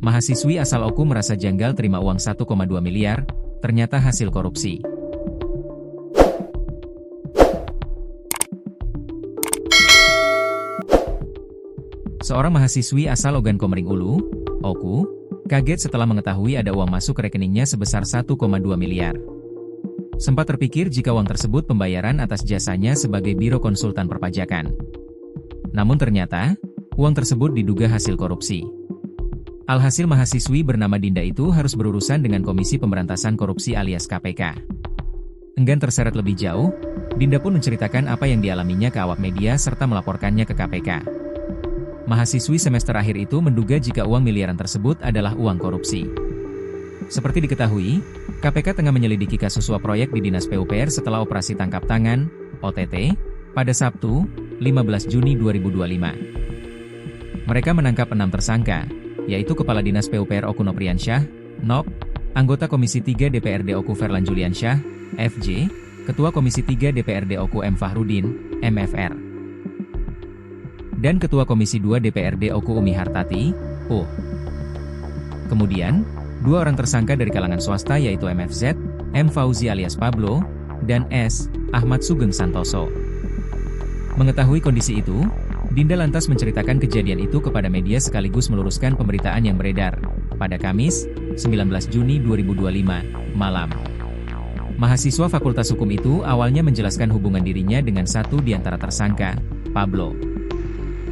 Mahasiswi asal Oku merasa janggal terima uang 1,2 miliar, ternyata hasil korupsi. Seorang mahasiswi asal Ogan Komering Ulu, Oku, kaget setelah mengetahui ada uang masuk ke rekeningnya sebesar 1,2 miliar. Sempat terpikir jika uang tersebut pembayaran atas jasanya sebagai biro konsultan perpajakan. Namun ternyata, uang tersebut diduga hasil korupsi. Alhasil mahasiswi bernama Dinda itu harus berurusan dengan Komisi Pemberantasan Korupsi alias KPK. Enggan terseret lebih jauh, Dinda pun menceritakan apa yang dialaminya ke awak media serta melaporkannya ke KPK. Mahasiswi semester akhir itu menduga jika uang miliaran tersebut adalah uang korupsi. Seperti diketahui, KPK tengah menyelidiki kasus suap proyek di Dinas PUPR setelah operasi tangkap tangan, OTT, pada Sabtu, 15 Juni 2025. Mereka menangkap 6 tersangka, yaitu Kepala Dinas PUPR Oku Nopriansyah, NOP, anggota Komisi 3 DPRD Oku Ferlan Juliansyah, FJ, Ketua Komisi 3 DPRD Oku M. Fahrudin, MFR, dan Ketua Komisi 2 DPRD Oku Umi Hartati, U. Kemudian, 2 orang tersangka dari kalangan swasta yaitu MFZ, M. Fauzi alias Pablo, dan S. Ahmad Sugeng Santoso. Mengetahui kondisi itu, Dinda lantas menceritakan kejadian itu kepada media sekaligus meluruskan pemberitaan yang beredar pada Kamis, 19 Juni 2025, malam. Mahasiswa Fakultas Hukum itu awalnya menjelaskan hubungan dirinya dengan satu di antara tersangka, Pablo.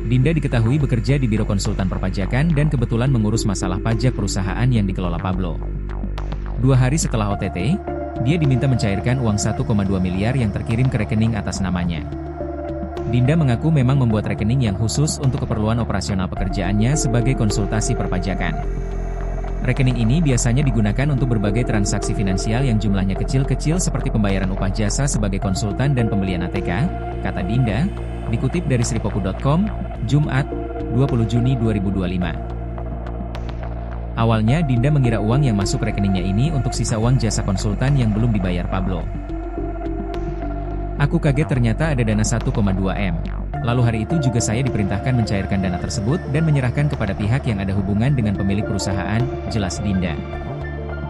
Dinda diketahui bekerja di Biro Konsultan Perpajakan dan kebetulan mengurus masalah pajak perusahaan yang dikelola Pablo. 2 hari setelah OTT, dia diminta mencairkan uang 1,2 miliar yang terkirim ke rekening atas namanya. Dinda mengaku memang membuat rekening yang khusus untuk keperluan operasional pekerjaannya sebagai konsultasi perpajakan. Rekening ini biasanya digunakan untuk berbagai transaksi finansial yang jumlahnya kecil-kecil seperti pembayaran upah jasa sebagai konsultan dan pembelian ATK, kata Dinda, dikutip dari sripoku.com, Jumat, 20 Juni 2025. Awalnya Dinda mengira uang yang masuk rekeningnya ini untuk sisa uang jasa konsultan yang belum dibayar Pablo. Aku kaget ternyata ada dana 1,2 M. Lalu hari itu juga saya diperintahkan mencairkan dana tersebut dan menyerahkan kepada pihak yang ada hubungan dengan pemilik perusahaan, jelas Dinda.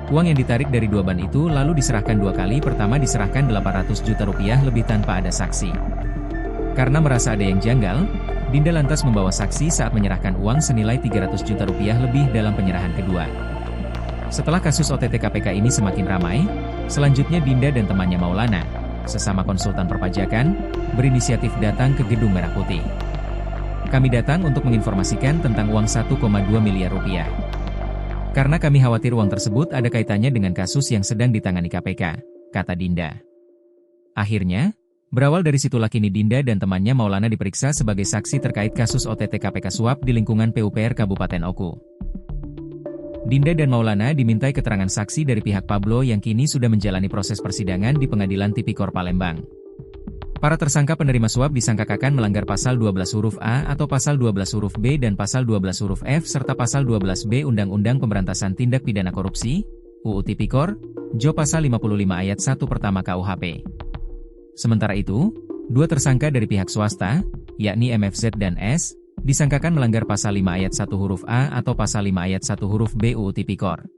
Uang yang ditarik dari 2 ban itu lalu diserahkan 2 kali. Pertama diserahkan 800 juta rupiah lebih tanpa ada saksi. Karena merasa ada yang janggal, Dinda lantas membawa saksi saat menyerahkan uang senilai 300 juta rupiah lebih dalam penyerahan kedua. Setelah kasus OTT KPK ini semakin ramai, selanjutnya Dinda dan temannya Maulana, sesama konsultan perpajakan, berinisiatif datang ke Gedung Merah Putih. Kami datang untuk menginformasikan tentang uang 1,2 miliar rupiah. Karena kami khawatir uang tersebut ada kaitannya dengan kasus yang sedang ditangani KPK, kata Dinda. Akhirnya, berawal dari situlah kini Dinda dan temannya Maulana diperiksa sebagai saksi terkait kasus OTT KPK suap di lingkungan PUPR Kabupaten Oku. Dinda dan Maulana dimintai keterangan saksi dari pihak Pablo yang kini sudah menjalani proses persidangan di Pengadilan Tipikor Palembang. Para tersangka penerima suap disangkakan melanggar pasal 12 huruf A atau pasal 12 huruf B dan pasal 12 huruf F serta pasal 12B Undang-Undang Pemberantasan Tindak Pidana Korupsi, UU Tipikor, Jo pasal 55 ayat 1 pertama KUHP. Sementara itu, 2 tersangka dari pihak swasta, yakni MFZ dan S, disangkakan melanggar pasal 5 ayat 1 huruf A atau pasal 5 ayat 1 huruf B UU Tipikor.